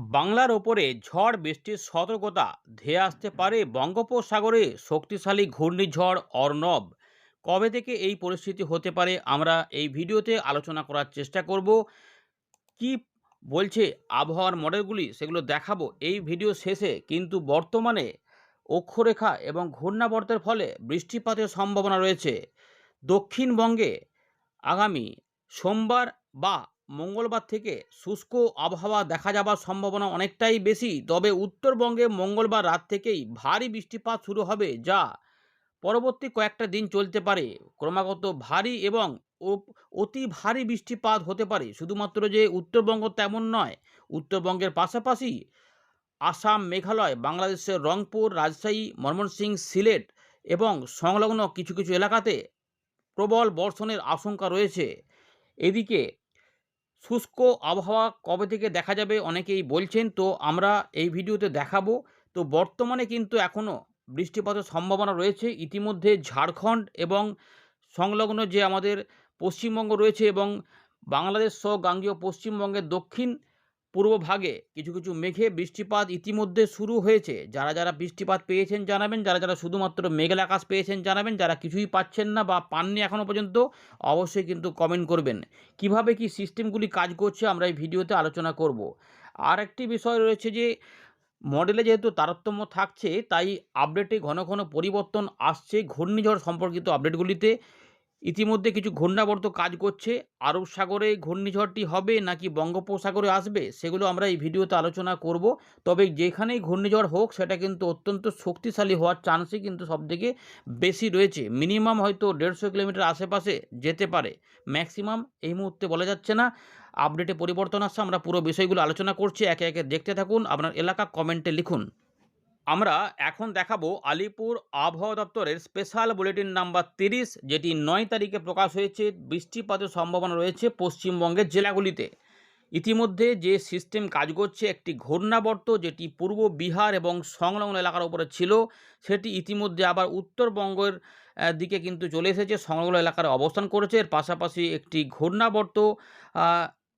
বাংলার ওপরে ঝড় বৃষ্টির সতর্কতা ধেয়ে আসতে পারে বঙ্গোপসাগরে শক্তিশালী ঘূর্ণিঝড় অর্ণব। কবে থেকে এই পরিস্থিতি হতে পারে আমরা এই ভিডিওতে আলোচনা করার চেষ্টা করব। কি বলছে আবহাওয়ার মডেলগুলি সেগুলো দেখাবো এই ভিডিও শেষে। কিন্তু বর্তমানে অক্ষরেখা এবং ঘূর্ণাবর্তের ফলে বৃষ্টিপাতের সম্ভাবনা রয়েছে দক্ষিণবঙ্গে। আগামী সোমবার বা মঙ্গলবার থেকে শুষ্ক আবহাওয়া দেখা যাবার সম্ভাবনা অনেকটাই বেশি, তবে উত্তরবঙ্গে মঙ্গলবার রাত থেকেই ভারী বৃষ্টিপাত শুরু হবে, যা পরবর্তী কয়েকটা দিন চলতে পারে। ক্রমাগত ভারী এবং অতি ভারী বৃষ্টিপাত হতে পারে। শুধুমাত্র যে উত্তরবঙ্গ তেমন নয়, উত্তরবঙ্গের পাশাপাশি আসাম, মেঘালয়, বাংলাদেশের রংপুর, রাজশাহী, ময়মনসিংহ, সিলেট এবং সংলগ্ন কিছু কিছু এলাকাতে প্রবল বর্ষণের আশঙ্কা রয়েছে। এদিকে শুষ্ক আবহাওয়া কবে থেকে দেখা যাবে অনেকেই বলছেন, তো আমরা এই ভিডিওতে দেখাবো। তো বর্তমানে কিন্তু এখনও বৃষ্টিপাতের সম্ভাবনা রয়েছে। ইতিমধ্যে ঝাড়খণ্ড এবং সংলগ্ন যে আমাদের পশ্চিমবঙ্গ রয়েছে এবং বাংলাদেশ সহ গাঙ্গেয় পশ্চিমবঙ্গের দক্ষিণ পূর্ব ভাগে কিছু কিছু মেঘে বৃষ্টিপাত ইতিমধ্যে শুরু হয়েছে। যারা যারা বৃষ্টিপাত পেয়েছেন জানাবেন, যারা যারা শুধুমাত্র মেঘলা আকাশ পেয়েছেন জানাবেন, যারা কিছুই পাচ্ছেন না বা পাননি এখনও পর্যন্ত অবশ্যই কিন্তু কমেন্ট করবেন। কিভাবে কি সিস্টেমগুলি কাজ করছে আমরা এই ভিডিওতে আলোচনা করব। আর একটি বিষয় রয়েছে যে মডেলে যেহেতু তারতম্য থাকছে, তাই আপডেটে ঘন ঘন পরিবর্তন আসছে ঘূর্ণিঝড় সম্পর্কিত আপডেটগুলিতে। ইতিমধ্যে কিছু ঘূর্ণাবর্ত কাজ করছে। আরব সাগরে ঘূর্ণিঝড়টি হবে নাকি বঙ্গোপসাগরে আসবে সেগুলো আমরা এই ভিডিওতে আলোচনা করব। তবে যেখানেই ঘূর্ণিঝড় হোক সেটা কিন্তু অত্যন্ত শক্তিশালী হওয়ার চান্সই কিন্তু সবথেকে বেশি রয়েছে। মিনিমাম হয়তো 150 কিলোমিটার আশেপাশে যেতে পারে, ম্যাক্সিমাম এই মুহূর্তে বলা যাচ্ছে না। আপডেটে পরিবর্তন আসছে, আমরা পুরো বিষয়গুলো আলোচনা করছি। একে একে দেখতে থাকুন, আপনার এলাকা কমেন্টে লিখুন। আমরা এখন দেখাবো আলিপুর আবহাওয়া দপ্তরের স্পেশাল বুলেটিন নাম্বার 30, যেটি 9 তারিখে প্রকাশ হয়েছে। বৃষ্টিপাতের সম্ভাবনা রয়েছে পশ্চিমবঙ্গের জেলাগুলিতে। ইতিমধ্যে যে সিস্টেম কাজ করছে, একটি ঘূর্ণাবর্ত যেটি পূর্ব বিহার এবং সংলগ্ন এলাকার উপরে ছিল, সেটি ইতিমধ্যে আবার উত্তরবঙ্গের দিকে কিন্তু চলে এসেছে, সংলগ্ন এলাকার অবস্থান করেছে। এর পাশাপাশি একটি ঘূর্ণাবর্ত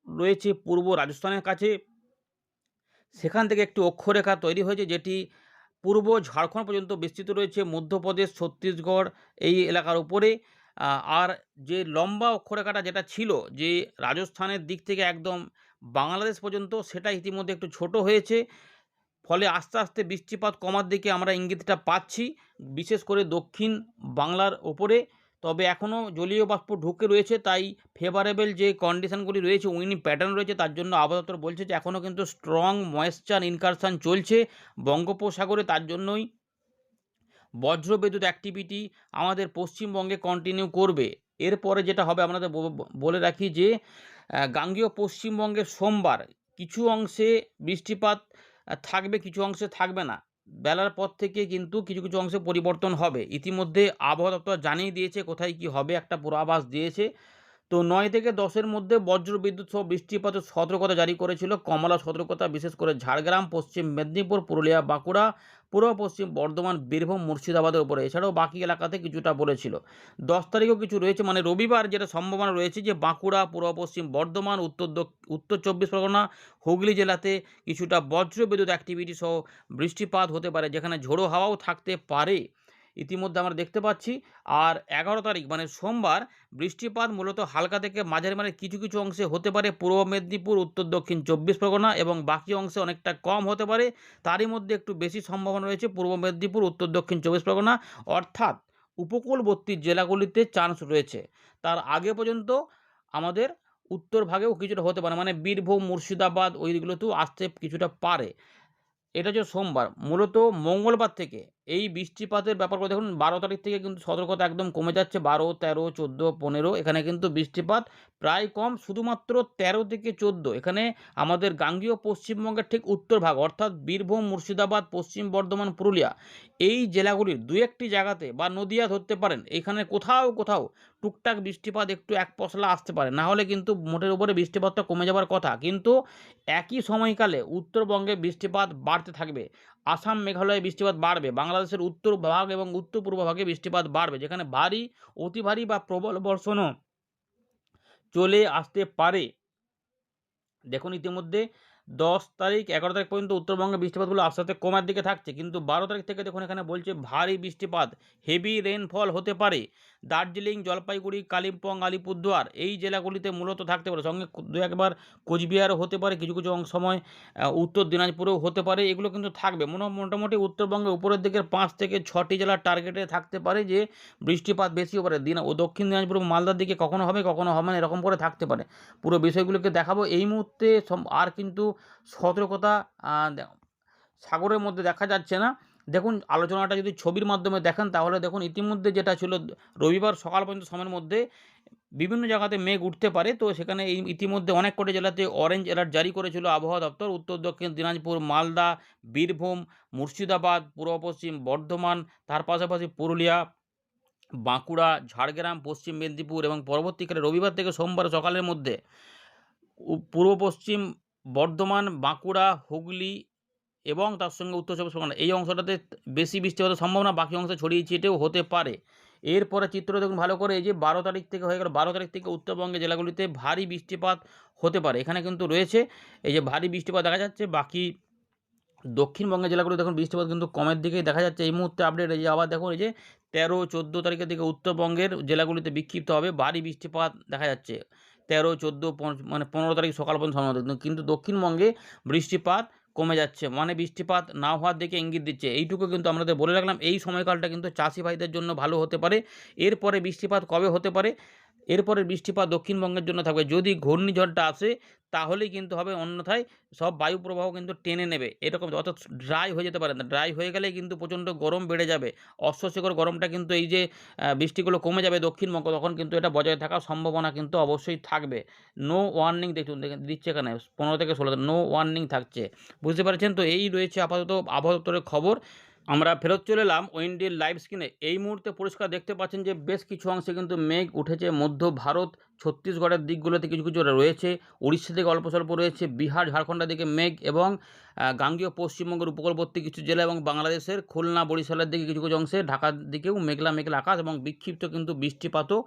রয়েছে পূর্ব রাজস্থানের কাছে। সেখান থেকে একটি অক্ষরেখা তৈরি হয়েছে, যেটি পূর্ব ঝাড়খণ্ড পর্যন্ত বিস্তৃত রয়েছে, মধ্যপ্রদেশ, ছত্তিশগড় এই এলাকার উপরে। আর যে লম্বা অক্ষরেখাটা যেটা ছিল, যে রাজস্থানের দিক থেকে একদম বাংলাদেশ পর্যন্ত, সেটা ইতিমধ্যে একটু ছোট হয়েছে। ফলে আস্তে আস্তে বৃষ্টিপাত কমার দিকে আমরা ইঙ্গিতটা পাচ্ছি, বিশেষ করে দক্ষিণ বাংলার ওপরে। তবে এখনও জলীয় বাষ্প ঢুকে রয়েছে, তাই ফেভারেবল যে কন্ডিশনগুলি রয়েছে, উইনি প্যাটার্ন রয়েছে, তার জন্য আবহাওয়া দপ্তর বলছে যে এখনও কিন্তু স্ট্রং ময়েশ্চার ইনকারশন চলছে বঙ্গোপসাগরে। তার জন্যই বজ্রবিদ্যুৎ অ্যাক্টিভিটি আমাদের পশ্চিমবঙ্গে কন্টিনিউ করবে। এরপরে যেটা হবে আপনাদের বলে রাখি যে গাঙ্গেয় পশ্চিমবঙ্গে সোমবার কিছু অংশে বৃষ্টিপাত থাকবে, কিছু অংশে থাকবে না। বেলার পর থেকে কিন্তু কিছু কিছু অংশে পরিবর্তন হবে। ইতিমধ্যে আবহাওয়া দপ্তর জানিয়ে দিয়েছে কোথায় কি হবে, একটা পূর্বাভাস দিয়েছে। তো 9 থেকে 10-এর মধ্যে বজ্রবিদ্যুৎ সহ বৃষ্টিপাতের সতর্কতা জারি করেছিল। কমলা সতর্কতা বিশেষ করে ঝাড়গ্রাম, পশ্চিম মেদিনীপুর, পুরুলিয়া, বাঁকুড়া, পূর্ব পশ্চিম বর্ধমান, বীরভূম, মুর্শিদাবাদের উপরে। এছাড়াও বাকি এলাকাতে কিছুটা বলেছিল। 10 তারিখেও কিছু রয়েছে, মানে রবিবার যেটা সম্ভাবনা রয়েছে যে বাঁকুড়া, পূর্ব পশ্চিম বর্ধমান, উত্তর 24 পরগনা, হুগলি জেলাতে কিছুটা বজ্রবিদ্যুৎ অ্যাক্টিভিটি সহ বৃষ্টিপাত হতে পারে, যেখানে ঝোড়ো হাওয়াও থাকতে পারে ইতিমধ্যে আমরা দেখতে পাচ্ছি। আর 11 তারিখ মানে সোমবার বৃষ্টিপাত মূলত হালকা থেকে মাঝারি, মানে কিছু কিছু অংশে হতে পারে পূর্ব মেদিনীপুর, উত্তর দক্ষিণ 24 পরগনা, এবং বাকি অংশে অনেকটা কম হতে পারে। তারই মধ্যে একটু বেশি সম্ভাবনা রয়েছে পূর্ব মেদিনীপুর, উত্তর দক্ষিণ 24 পরগনা, অর্থাৎ উপকূলবর্তী জেলাগুলিতে চান্স রয়েছে। তার আগে পর্যন্ত আমাদের উত্তর ভাগেও কিছুটা হতে পারে, মানে বীরভূম, মুর্শিদাবাদ ওইগুলোতেও আসতে কিছুটা পারে। এটা হচ্ছে সোমবার। মূলত মঙ্গলবার থেকে এই বৃষ্টিপাতের ব্যাপারগুলো দেখুন, 12 তারিখ থেকে কিন্তু সতর্কতা একদম কমে যাচ্ছে। 12, 13, 14, 15 এখানে কিন্তু বৃষ্টিপাত প্রায় কম। শুধুমাত্র 13 থেকে 14 এখানে আমাদের গাঙ্গেয় পশ্চিমবঙ্গের ঠিক উত্তর ভাগ, অর্থাৎ বীরভূম, মুর্শিদাবাদ, পশ্চিম বর্ধমান, পুরুলিয়া এই জেলাগুলির 2-1টি জায়গাতে, বা নদিয়া ধরতে পারেন, এখানে কোথাও কোথাও টুকটাক বৃষ্টিপাত একটু এক পশলা আসতে পারে। না হলে কিন্তু মোটের উপরে বৃষ্টিপাতটা কমে যাবার কথা। কিন্তু একই সময়কালে উত্তরবঙ্গে বৃষ্টিপাত বাড়তে থাকবে। আসাম, মেঘালয়ে বৃষ্টিপাত বাড়বে। বাংলাদেশের উত্তর ভাগ এবং উত্তর পূর্ব ভাগে বৃষ্টিপাত বাড়বে, যেখানে ভারী, অতি ভারী বা প্রবল বর্ষণও চলে আসতে পারে। দেখুন ইতিমধ্যে 10 তারিখ 11 তারিখ পর্যন্ত উত্তরবঙ্গে বৃষ্টিপাতগুলো আস্তে আস্তে কমার দিকে থাকছে, কিন্তু 12 তারিখ থেকে দেখুন এখানে বলছে ভারী বৃষ্টিপাত, হেভি রেনফল হতে পারে। দার্জিলিং, জলপাইগুড়ি, কালিম্পং, আলিপুরদুয়ার এই জেলাগুলিতে মূলত থাকতে পারে, সঙ্গে দু একবার কোচবিহারও হতে পারে, কিছু কিছু সময় উত্তর দিনাজপুরেও হতে পারে, এগুলো কিন্তু থাকবে। মোটামুটি উত্তরবঙ্গে উপরের দিকের 5 থেকে 6টি জেলার টার্গেটে থাকতে পারে যে বৃষ্টিপাত বেশি হতে পারে। ও দক্ষিণ দিনাজপুর মালদার দিকে কখনো হবে কখনো হবে না, এরকম করে থাকতে পারে। পুরো বিষয়গুলোকে দেখাবো এই মুহূর্তে। আর কিন্তু সতর্কতা সাগরের মধ্যে দেখা যাচ্ছে না। দেখুন আলোচনাটা যদি ছবির মাধ্যমে দেখেন তাহলে দেখুন ইতিমধ্যে যেটা ছিল রবিবার সকাল পর্যন্ত সময়ের মধ্যে বিভিন্ন জায়গাতে মেঘ উঠতে পারে, তো সেখানে এই ইতিমধ্যে অনেক কটি জেলাতে অরেঞ্জ অ্যালার্ট জারি করেছিল আবহাওয়া দপ্তর। উত্তর দক্ষিণ দিনাজপুর, মালদা, বীরভূম, মুর্শিদাবাদ, পূর্ব পশ্চিম বর্ধমান, তার পাশাপাশি পুরুলিয়া, বাঁকুড়া, ঝাড়গ্রাম, পশ্চিম মেদিনীপুর এবং পরবর্তীকালে রবিবার থেকে সোমবার সকালের মধ্যে পূর্ব পশ্চিম বর্ধমান, বাঁকুড়া, হুগলি এবং তার সঙ্গে উত্তর চব্বিশ পরগনা এই অংশটাতে বেশি বৃষ্টিপাতের সম্ভাবনা, বাকি অংশে ছড়িয়ে ছিটেও হতে পারে। এরপরে চিত্র দেখুন ভালো করে, এই যে 12 তারিখ থেকে হয়ে গেল, 12 তারিখ থেকে উত্তরবঙ্গের জেলাগুলিতে ভারী বৃষ্টিপাত হতে পারে, এখানে কিন্তু রয়েছে এই যে ভারী বৃষ্টিপাত দেখা যাচ্ছে। বাকি দক্ষিণবঙ্গের জেলাগুলো দেখুন বৃষ্টিপাত কিন্তু কমের দিকেই দেখা যাচ্ছে এই মুহূর্তে আপডেট। এই যে আবার দেখুন এই যে 13-14 তারিখের দিকে উত্তরবঙ্গের জেলাগুলিতে বিক্ষিপ্ত হবে ভারী বৃষ্টিপাত দেখা যাচ্ছে। 13-14 মানে 15 তারিখ সকাল পর্যন্ত সম্ভবত, কিন্তু দক্ষিণবঙ্গে বৃষ্টিপাত কমে যাচ্ছে, মানে বৃষ্টিপাত না হওয়ার দিকে ইঙ্গিত দিচ্ছে। এইটুকু কিন্তু আমাদের বলে রাখলাম, এই সময়কালটা কিন্তু চাষি ভাইদের জন্য ভালো হতে পারে। এরপরে বৃষ্টিপাত কবে হতে পারে, এরপরে বৃষ্টিপাত দক্ষিণবঙ্গের জন্য থাকবে যদি ঘূর্ণিঝড়টা আসে, তাহলেই কিন্তু হবে, অন্যথায় সব বায়ু প্রবাহ কিন্তু টেনে নেবে, এরকম অর্থাৎ ড্রাই হয়ে যেতে পারে না। ড্রাই হয়ে গেলেই কিন্তু প্রচণ্ড গরম বেড়ে যাবে, অস্বস্তিকর গরমটা কিন্তু এই যে বৃষ্টিগুলো কমে যাবে দক্ষিণবঙ্গ, তখন কিন্তু এটা বজায় থাকার সম্ভাবনা কিন্তু অবশ্যই থাকবে। নো ওয়ার্নিং দেখুন দিচ্ছে এখানে 15 থেকে 16, নো ওয়ার্নিং থাকছে, বুঝতে পারছেন। তো এই রয়েছে আপাতত আবহাওয়া দপ্তরের খবর। আমরা ফেরত চলে এলাম ওয়েন্ডির লাইভ স্ক্রিনে। এই মুহূর্তে পরিষ্কার দেখতে পাচ্ছেন যে বেশ কিছু অংশে কিন্তু মেঘ উঠেছে। মধ্য ভারত, ছত্তিশগড়ের দিকগুলোতে কিছু কিছু রয়েছে, উড়িষ্যা থেকে অল্প স্বল্প রয়েছে, বিহার ঝাড়খণ্ডের দিকে মেঘ এবং গাঙ্গেয় পশ্চিমবঙ্গের উপকূলবর্তী কিছু জেলা এবং বাংলাদেশের খুলনা বরিশালের দিকে কিছু কিছু অংশে, ঢাকার দিকেও মেঘলা মেঘলা আকাশ এবং বিক্ষিপ্ত কিন্তু বৃষ্টিপাতও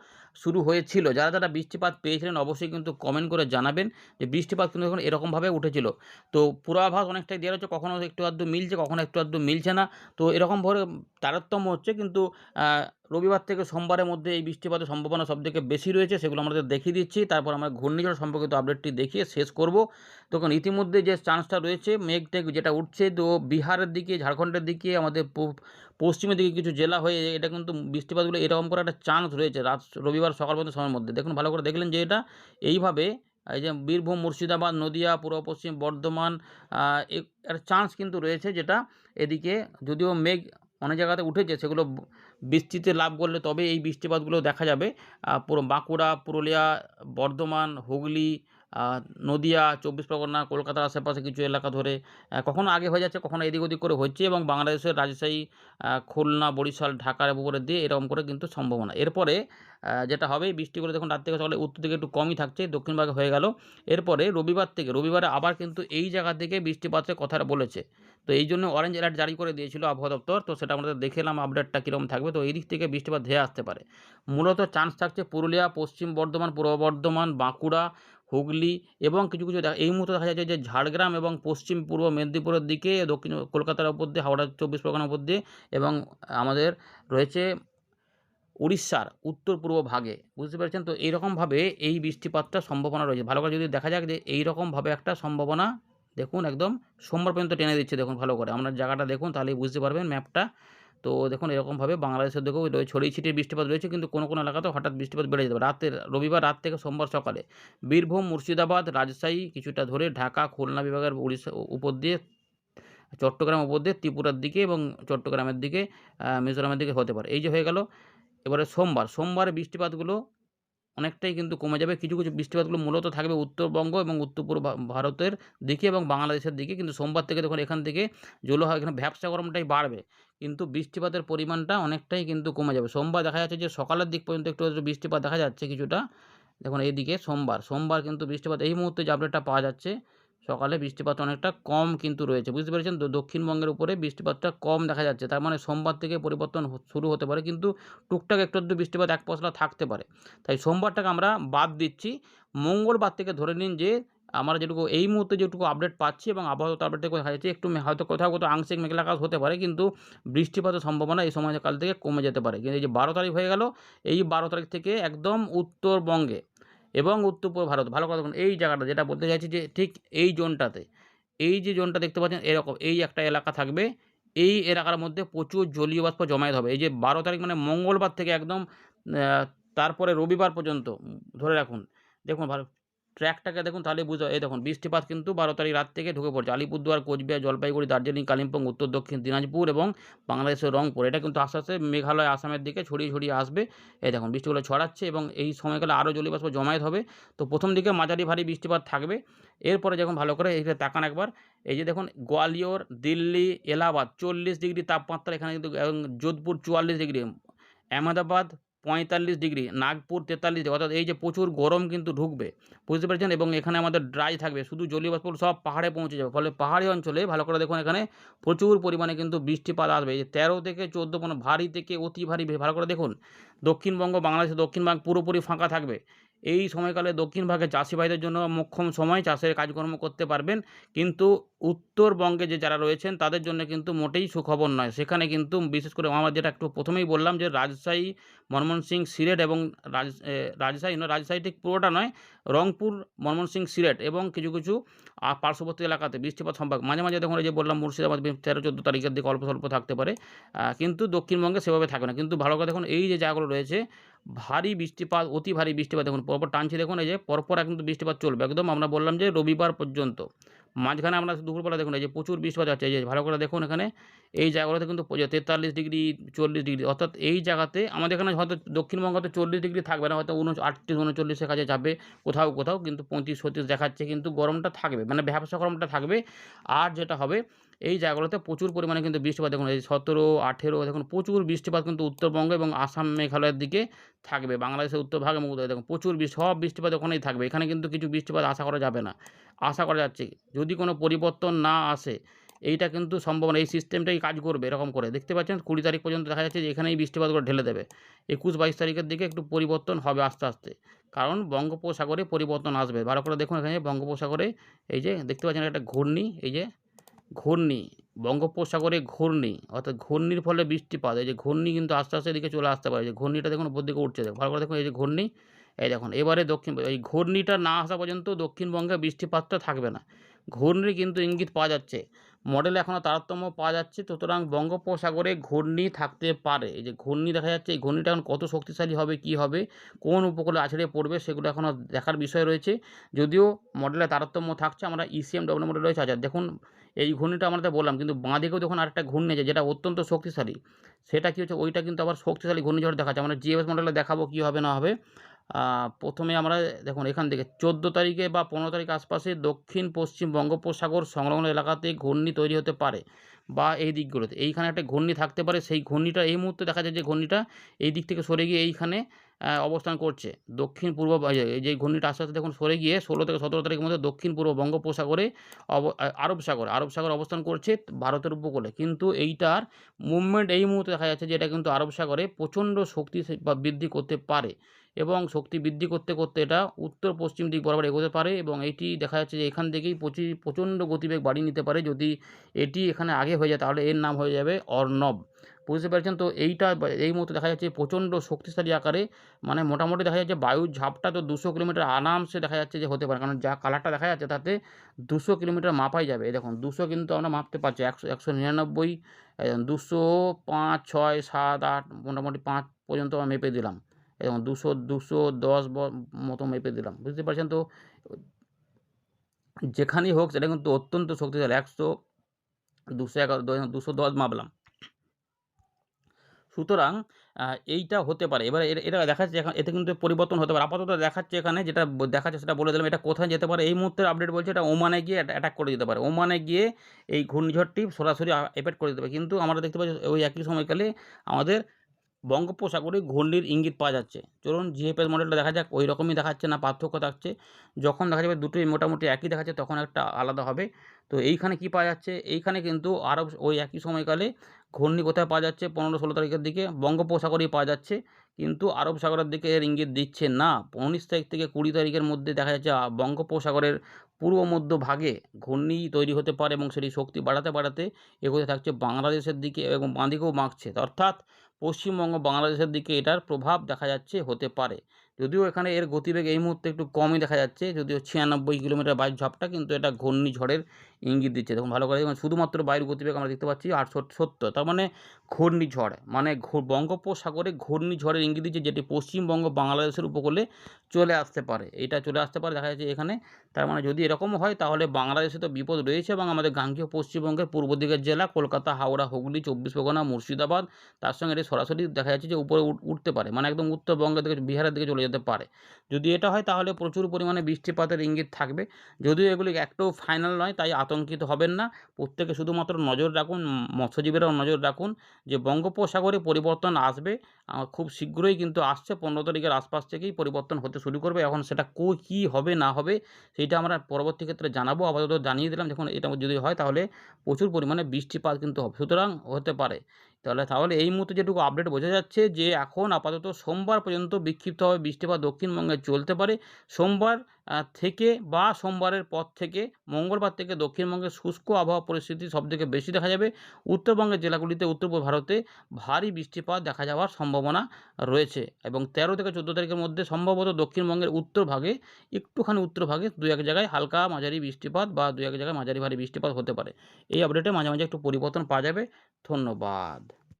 শুরু হয়েছিল। যারা যারা বৃষ্টিপাত পেয়েছিলেন অবশ্যই কিন্তু কমেন্ট করে জানাবেন যে বৃষ্টিপাত কিন্তু এখন এরকমভাবে উঠেছিল। তো পূর্বাভাস অনেকটাই দেওয়া রয়েছে, কখনও একটু আধটু মিলছে, কখনও একটু আধটু মিলছে না। তো এরকমভাবে তারতম্য হচ্ছে, কিন্তু রবিবার থেকে সোমবারের মধ্যে এই বৃষ্টিপাতের সম্ভাবনা সবথেকে বেশি রয়েছে, সেগুলো আমাদের দেখিয়ে দিচ্ছি। তারপর আমরা ঘূর্ণিঝড় সম্পর্কিত আপডেটটি দেখিয়ে শেষ করব। তখন ইতিমধ্যে যে চান্সটা রয়েছে মেঘ টেঘ যেটা উঠছে, তো বিহারের দিকে, ঝাড়খণ্ডের দিকে, আমাদের পশ্চিমের দিকে কিছু জেলা হয়ে এটা কিন্তু বৃষ্টিপাতগুলো এরকম করে একটা চান্স রয়েছে রবিবার সকাল পর্যন্ত সময়ের মধ্যে। দেখুন ভালো করে দেখলেন যে এটা এইভাবে এই যে বীরভূম, মুর্শিদাবাদ, নদিয়া, পূর্ব পশ্চিম বর্ধমান এর চান্স কিন্তু রয়েছে, যেটা এদিকে যদিও মেঘ অনেক জায়গাতে উঠেছে, সেগুলো বৃষ্টিতে লাভ করলে তবে এই বৃষ্টিপাতগুলো দেখা যাবে। পুরো বাঁকুড়া, পুরুলিয়া, বর্ধমান, হুগলি, নদিয়া, 24 পরগনা, কলকাতার আশেপাশে কিছু এলাকা ধরে কখনো আগে হয়ে যাচ্ছে, কখনো এদিক ওদিক করে হচ্ছে, এবং বাংলাদেশের রাজশাহী, খুলনা, বরিশাল, ঢাকার উপরে দিয়ে এরকম করে কিন্তু সম্ভাবনা। এরপরে যেটা হবে বৃষ্টিগুলো দেখুন রাত থেকে সকালে উত্তর দিকে একটু কমই থাকছে, দক্ষিণ ভাগে হয়ে গেল। এরপরে রবিবারে আবার কিন্তু এই জায়গা থেকে বৃষ্টিপাতের কথা বলেছে, তো এই জন্য অরেঞ্জ অ্যালার্ট জারি করে দিয়েছিল আবহাওয়া দপ্তর। তো সেটা আমাদের দেখে এলাম আপডেটটা কীরকম থাকবে। তো এই দিক থেকে বৃষ্টিপাত ধেয়ে আসতে পারে। মূলত চান্স থাকছে পুরুলিয়া, পশ্চিম বর্ধমান, পূর্ব বর্ধমান, বাঁকুড়া, হুগলি এবং কিছু কিছু এই মুহূর্তে দেখা যাচ্ছে যে ঝাড়গ্রাম এবং পশ্চিম পূর্ব মেদিনীপুরের দিকে, দক্ষিণ কলকাতার উপর দিয়ে, হাওড়া 24 পরগনার উপর দিয়ে, এবং আমাদের রয়েছে উড়িষ্যার উত্তর পূর্ব ভাগে, বুঝতে পেরেছেন। তো এইরকমভাবে এই বৃষ্টিপাতটার সম্ভাবনা রয়েছে। ভালো করে যদি দেখা যাক যে এইরকমভাবে একটা সম্ভাবনা দেখুন একদম সোমবার পর্যন্ত টেনে দিচ্ছে। দেখুন ভালো করে আপনার জায়গাটা দেখুন, তাহলেই বুঝতে পারবেন ম্যাপটা। তো দেখুন এরকমভাবে বাংলাদেশের দিকেও ছড়িয়ে ছিটিয়ে বৃষ্টিপাত রয়েছে, কিন্তু কোনো কোনো এলাকাতেও হঠাৎ বৃষ্টিপাত বেড়ে যেতে পারে। রবিবার রাত থেকে সোমবার সকালে বীরভূম, মুর্শিদাবাদ, রাজশাহী কিছুটা ধরে, ঢাকা, খুলনা বিভাগের উড়িষ্যা উপর দিয়ে, চট্টগ্রাম উপর দিয়ে, ত্রিপুরার দিকে এবং চট্টগ্রামের দিকে, মিজোরামের দিকে হতে পারে। এই যে হয়ে গেল। এবারে সোমবারে বৃষ্টিপাতগুলো অনেকটাই কিন্তু কমে যাবে। কিছু কিছু বৃষ্টিপাতগুলো মূলত থাকবে উত্তরবঙ্গ এবং উত্তর পূর্ব ভারতের দিকে এবং বাংলাদেশের দিকে, কিন্তু সোমবার থেকে দেখুন এখান থেকে এখানে ভ্যাপসা গরমটাই বাড়বে, কিন্তু বৃষ্টিপাতের পরিমাণটা অনেকটাই কিন্তু কমে যাবে। সোমবার দেখা যাচ্ছে যে সকালের দিক পর্যন্ত একটু বৃষ্টিপাত দেখা যাচ্ছে কিছুটা। দেখুন এইদিকে সোমবার কিন্তু বৃষ্টিপাত এই মুহূর্তে যে আপডেটটা পাওয়া যাচ্ছে, সকালে বৃষ্টিপাত অনেকটা কম কিন্তু রয়েছে, বুঝতে পেরেছেন। তো দক্ষিণবঙ্গের উপরে বৃষ্টিপাতটা কম দেখা যাচ্ছে, তার মানে সোমবার থেকে পরিবর্তন শুরু হতে পারে, কিন্তু টুকটাক একটু আধটু বৃষ্টিপাত এক পশলা থাকতে পারে। তাই সোমবারটাকে আমরা বাদ দিচ্ছি। মঙ্গলবার থেকে ধরে নিন যে আমরা যেটুকু এই মুহূর্তে যেটুকু আপডেট পাচ্ছি এবং আবহাওয়া আপডেট থেকে দেখা যাচ্ছে একটু হয়তো কোথাও কোথাও আংশিক মেঘলা আকাশ হতে পারে, কিন্তু বৃষ্টিপাতের সম্ভাবনা এই সময়কাল থেকে কমে যেতে পারে। কিন্তু এই যে 12 তারিখ হয়ে গেল, এই 12 তারিখ থেকে একদম উত্তরবঙ্গে এবং উত্তর পূর্ব ভারত, ভালো কথা দেখুন এই জায়গাটা যেটা বলতে চাইছি যে ঠিক এই জোনটাতে, এই যে জোনটা দেখতে পাচ্ছেন এরকম এই একটা এলাকা থাকবে। এই এলাকার মধ্যে প্রচুর জলীয় বাষ্প জমায়েত হবে। এই যে 12 তারিখ মানে মঙ্গলবার থেকে একদম তারপরে রবিবার পর্যন্ত ধরে রাখুন। দেখুন ভালো ট্র্যাকটাকে দেখুন তাহলেই এই দেখুন বৃষ্টিপাত কিন্তু 12 তারিখ রাত থেকে ঢুকে পড়ছে। আলিপুরদুয়ার, কোচবিহার, জলপাইগুড়ি, দার্জিলিং, কালিম্পং, উত্তর দক্ষিণ দিনাজপুর এবং বাংলাদেশের রংপুর। এটা কিন্তু আস্তে, আস্তে মেঘালয়, আসামের দিকে ছড়িয়ে, ছড়িয়ে আসবে। এই দেখুন বৃষ্টিগুলো ছড়াচ্ছে এবং এই সময়কালে আরও জলীয় বাষ্প জমায়েত হবে। তো প্রথম দিকে মাঝারি ভারী বৃষ্টিপাত থাকবে। এরপরে যখন ভালো করে এইটা তাকান একবার, এই যে দেখুন গোয়ালিয়র, দিল্লি, এলাহাবাদ 40 ডিগ্রি তাপমাত্রা এখানে কিন্তু এবং Jodhpur 44 degree, Ahmedabad 45 degree, Nagpur 43 degree, অর্থাৎ এই যে প্রচুর গরম কিন্তু ঢুকবে, বুঝতে পেরেছেন? এবং এখানে আমাদের ড্রাই থাকবে, শুধু জলীয় বাষ্প সব পাহাড়ে পৌঁছে যাবে। ফলে পাহাড়ি অঞ্চলে ভালো করে দেখুন এখানে প্রচুর পরিমাণে কিন্তু বৃষ্টিপাত আসবে। এই যে 13 থেকে 14 ভারী থেকে অতি ভারী, ভালো করে দেখুন দক্ষিণবঙ্গ, বাংলাদেশের দক্ষিণ ভাগ পুরোপুরি ফাঁকা থাকবে। এই সময়কালে দক্ষিণ ভাগে চাষি ভাইদের জন্য মোক্ষম সময়, চাষের কাজকর্ম করতে পারবেন। কিন্তু উত্তরবঙ্গে যে যারা রয়েছেন তাদের জন্য কিন্তু মোটেই সুখবর নয়। সেখানে কিন্তু বিশেষ করে আমরা যেটা একটু প্রথমেই বললাম যে রাজশাহী, ময়মনসিংহ, সিলেট এবং রাজশাহী নয়, রাজশাহী ঠিক পুরোটা নয়, রংপুর, ময়মনসিংহ, সিলেট এবং কিছু, কিছু পার্শ্ববর্তী এলাকাতে বৃষ্টিপাত সম্ভাবনা। মাঝে, মাঝে দেখুন এই যে বললাম মুর্শিদাবাদ 13-14 তারিখের দিকে অল্প স্বল্প থাকতে পারে। কিন্তু দক্ষিণবঙ্গে সেভাবে থাকবে না। কিন্তু ভালো করে দেখুন এই যে জায়গাগুলো রয়েছে ভারী বৃষ্টিপাত, অতি ভারী বৃষ্টিপাত দেখুন পরপর টানছি, দেখুন এই যে পরপর কিন্তু বৃষ্টিপাত চলবে একদম আমরা বললাম যে রবিবার পর্যন্ত। মাঝখানে আমরা দুপুরবেলা দেখুন এই যে প্রচুর বৃষ্টিপাত যাচ্ছে, এই যে ভালো করে দেখুন এখানে এই জায়গাগুলোতে কিন্তু 43 ডিগ্রি, 40 ডিগ্রি, অর্থাৎ এই জায়গাতে আমাদের এখানে হয়তো দক্ষিণবঙ্গে হয়তো 40 ডিগ্রি থাকবে না, হয়তো 38-39 এর কাছে যাবে কোথাও, কোথাও কিন্তু 35-36 দেখাচ্ছে, কিন্তু গরমটা থাকবে, মানে ভ্যাপসা গরমটা থাকবে। আর যেটা হবে এই জায়গাগুলোতে প্রচুর পরিমাণে কিন্তু বৃষ্টিপাত দেখুন এই 17-18 দেখুন প্রচুর বৃষ্টিপাত কিন্তু উত্তরবঙ্গ এবং আসাম, মেঘালয়ের দিকে থাকবে। বাংলাদেশের উত্তরভাগ এবং দেখুন প্রচুর সব বৃষ্টিপাত ওখানেই থাকবে। এখানে কিন্তু কিছু বৃষ্টিপাত আশা করা যাবে না। আশা করা যাচ্ছে যদি কোনো পরিবর্তন না আসে, এইটা কিন্তু সম্ভাবনা এই সিস্টেমটাই কাজ করবে এরকম করে। দেখতে পাচ্ছেন 20 তারিখ পর্যন্ত দেখা যাচ্ছে যে এখানেই বৃষ্টিপাতগুলো ঢেলে দেবে। 21-22 তারিখের দিকে একটু পরিবর্তন হবে আস্তে, আস্তে। কারণ বঙ্গোপসাগরে পরিবর্তন আসবে। ভালো করে দেখুন এখানে বঙ্গোপসাগরে এই যে দেখতে পাচ্ছেন একটা ঘূর্ণি, এই যে ঘূর্ণি, বঙ্গোপসাগরে ঘূর্ণি, অর্থাৎ ঘূর্ণির ফলে বৃষ্টিপাত। এই যে ঘূর্ণি কিন্তু আস্তে, আস্তে এদিকে চলে আসতে পারে। যে ঘূর্ণিটা দেখুন উপর দিকে উঠছে, ভালো করে দেখুন এই যে ঘূর্ণি, এই দেখুন এবারে এই ঘূর্ণিটা না আসা পর্যন্ত দক্ষিণবঙ্গে বৃষ্টিপাতটা থাকবে না। ঘূর্ণির কিন্তু ইঙ্গিত পাওয়া যাচ্ছে। মডেলে এখনও তারতম্য পাওয়া যাচ্ছে, সুতরাং বঙ্গোপসাগরে ঘূর্ণি থাকতে পারে। এই যে ঘূর্ণি দেখা যাচ্ছে, এই ঘূর্ণিটা এখন কত শক্তিশালী হবে, কী হবে, কোন উপকূলে আছড়ে পড়বে সেগুলো এখনও দেখার বিষয় রয়েছে। যদিও মডেলে তারতম্য থাকছে, আমরা ইসিএমডব্লিউ মডেল রয়েছে। আচ্ছা দেখুন এই ঘূর্ণিটা আমরা বললাম, কিন্তু বাঁ দিকেও দেখুন আরেকটা ঘূর্ণি আছে যেটা অত্যন্ত শক্তিশালী। সেটা কী হচ্ছে, ওইটা কিন্তু আবার শক্তিশালী ঘূর্ণিঝড় দেখাচ্ছে। আমরা জিএফএস মডেলে দেখাবো কী হবে না হবে। প্রথমে আমরা দেখুন এখান থেকে 14 তারিখে বা 15 তারিখ আশপাশে দক্ষিণ পশ্চিম বঙ্গোপসাগর সংলগ্ন এলাকাতে ঘূর্ণি তৈরি হতে পারে, বা এই দিকগুলোতে এইখানে একটা ঘূর্ণি থাকতে পারে। সেই ঘূর্ণিটা এই মুহূর্তে দেখা যায় যে ঘূর্ণিটা এই দিক থেকে সরে গিয়ে এইখানে অবস্থান করছে দক্ষিণ পূর্ব, এই যে ঘূর্ণিটা আস্তে, আস্তে দেখুন সরে গিয়ে 16 থেকে 17 তারিখের মধ্যে দক্ষিণ পূর্ব বঙ্গোপসাগরে আরব সাগর অবস্থান করছে ভারতের উপকূলে। কিন্তু এইটার মুভমেন্ট এই মুহূর্তে দেখা যাচ্ছে যে এটা কিন্তু আরব সাগরে প্রচণ্ড শক্তি বা বৃদ্ধি করতে পারে, এবং শক্তি বৃদ্ধি করতে, করতে এটা উত্তর পশ্চিম দিক বরাবর এগোতে পারে, এবং এইটি দেখা যাচ্ছে যে এখান থেকেই প্রচণ্ড গতিবেগ বাড়িয়ে নিতে পারে। যদি এটি এখানে আগে হয়ে যায় তাহলে এর নাম হয়ে যাবে অর্ণব। বুঝতে পেরেছেন? তো এইটা এই মুহূর্তে দেখা যাচ্ছে প্রচণ্ড শক্তিশালী আকারে, মানে মোটামুটি দেখা যাচ্ছে বায়ুর ঝাপটা তো 200 কিলোমিটার আরামসে দেখা যাচ্ছে যে হতে পারে। কারণ যা কালারটা দেখা যাচ্ছে তাতে 200 কিলোমিটার মাপাই যাবে। এই দেখুন 200 কিন্তু আমরা মাপতে পারছি, 100, 199, 200, 5, 6, 7, 8 মোটামুটি 5 পর্যন্ত আমরা মেপে দিলাম। এবং 200, 210 মতো মেপে দিলাম। বুঝতে পারছেন? তো যেখানেই হোক সেটা কিন্তু অত্যন্ত শক্তিশালী। 100, 211, 210 মাপলাম। সুতরাং এইটা হতে পারে। এবার এটা দেখাচ্ছে এতে কিন্তু পরিবর্তন হতে পারে। আপাতত দেখাচ্ছে এখানে যেটা দেখাচ্ছে সেটা বলে দিলাম। এটা কোথায় যেতে পারে এই মুহূর্তের আপডেট বলছে এটা ওমানে গিয়ে অ্যাটাক করে দিতে পারে। ওমানে গিয়ে এই ঘূর্ণিঝড়টি সরাসরি এফেক্ট করে দিতে পারে। কিন্তু আমরা দেখতে পাচ্ছি ওই একই সময়কালে আমাদের বঙ্গোপসাগরে ঘূর্ণির ইঙ্গিত পাওয়া যাচ্ছে। চলুন জিএফএস মডেলটা দেখা যাক, ওই রকমই দেখাচ্ছে না পার্থক্য থাকছে। যখন দেখা যাবে দুটোই মোটামুটি একই দেখাচ্ছে তখন একটা আলাদা হবে। তো এইখানে কি পাওয়া যাচ্ছে, এইখানে কিন্তু আরব ওই একই সময়কালে ঘূর্ণি কোথায় পাওয়া যাচ্ছে 15-16 তারিখের দিকে বঙ্গোপসাগরেই পাওয়া যাচ্ছে, কিন্তু আরব সাগরের দিকে এর ইঙ্গিত দিচ্ছে না। 19 তারিখ থেকে 20 তারিখের মধ্যে দেখা যাচ্ছে বঙ্গোপসাগরের পূর্ব মধ্য ভাগে ঘূর্ণি তৈরি হতে পারে এবং সেটি শক্তি বাড়াতে বাড়াতে এগোতে থাকছে বাংলাদেশের দিকে এবং বাঁ দিকেও বাঁকছে, অর্থাৎ পশ্চিমবঙ্গ বাংলাদেশের দিকে এটার প্রভাব দেখা যাচ্ছে হতে পারে। যদিও এখানে এর গতিবেগ এই মুহূর্তে একটু কমই দেখা যাচ্ছে, যদিও 96 কিলোমিটার বায়ুর ঝাপটা, কিন্তু এটা ঘূর্ণিঝড়ের ইঙ্গিত দিচ্ছে। দেখুন ভালো করে দেখুন, শুধুমাত্র বায়ুর গতিবেগ আমরা দেখতে পাচ্ছি 870, তার মানে ঘূর্ণিঝড়, মানে বঙ্গোপসাগরে ঘূর্ণিঝড়ের ইঙ্গিত দিচ্ছে, যেটি পশ্চিমবঙ্গ বাংলাদেশের উপকূলে চলে আসতে পারে। এটা চলে আসতে পারে দেখা যাচ্ছে এখানে। তার মানে যদি এরকমও হয় তাহলে বাংলাদেশে তো বিপদ রয়েছে এবং আমাদের গাঙ্গেয় পশ্চিমবঙ্গের পূর্ব দিকের জেলা কলকাতা, হাওড়া, হুগলি, 24 পরগনা, মুর্শিদাবাদ, তার সঙ্গে এটি সরাসরি দেখা যাচ্ছে যে উপরে উঠতে পারে, মানে একদম উত্তরবঙ্গের দিকে, বিহারের দিকে চলে যেতে পারে। যদি এটা হয় তাহলে প্রচুর পরিমাণে বৃষ্টিপাতের ইঙ্গিত থাকবে। যদিও এগুলি একটাও ফাইনাল নয়, তাই আতঙ্কিত হবেন না। প্রত্যেকে শুধুমাত্র নজর রাখুন, মৎস্যজীবীরাও নজর রাখুন যে বঙ্গোপসাগরে পরিবর্তন আসবে। খুব শীঘ্রই কিন্তু আসছে, 15 তারিখের আশপাশ থেকেই পরিবর্তন হতে শুরু করবে। এখন সেটা কী হবে না হবে সেইটা আমরা পরবর্তী ক্ষেত্রে জানাবো। আপাতত জানিয়ে দিলাম, দেখুন এটা যদি হয় তাহলে প্রচুর পরিমাণে বৃষ্টিপাত কিন্তু হবে, সুতরাং হতে পারে। তাহলে এই মুহূর্তে যেটুকু আপডেট বোঝা যাচ্ছে যে এখন আপাতত সোমবার পর্যন্ত বিক্ষিপ্তভাবে বৃষ্টিপাত দক্ষিণবঙ্গে চলতে পারে। সোমবার থেকে বা সোমবারের পর থেকে মঙ্গলবার থেকে দক্ষিণবঙ্গের শুষ্ক আবহাওয়া পরিস্থিতি সবথেকে বেশি দেখা যাবে। উত্তরবঙ্গের জেলাগুলিতে, উত্তর পূর্ব ভারতে ভারী বৃষ্টিপাত দেখা যাওয়ার সম্ভাবনা রয়েছে এবং 13 থেকে 14 তারিখের মধ্যে সম্ভবত দক্ষিণবঙ্গের উত্তরভাগে, একটুখানি উত্তরভাগে 2-1 জায়গায় হালকা মাঝারি বৃষ্টিপাত বা 2-1 জায়গায় মাঝারি ভারী বৃষ্টিপাত হতে পারে। এই আপডেটে মাঝে মাঝে একটু পরিবর্তন পাওয়া যাবে। ধন্যবাদ।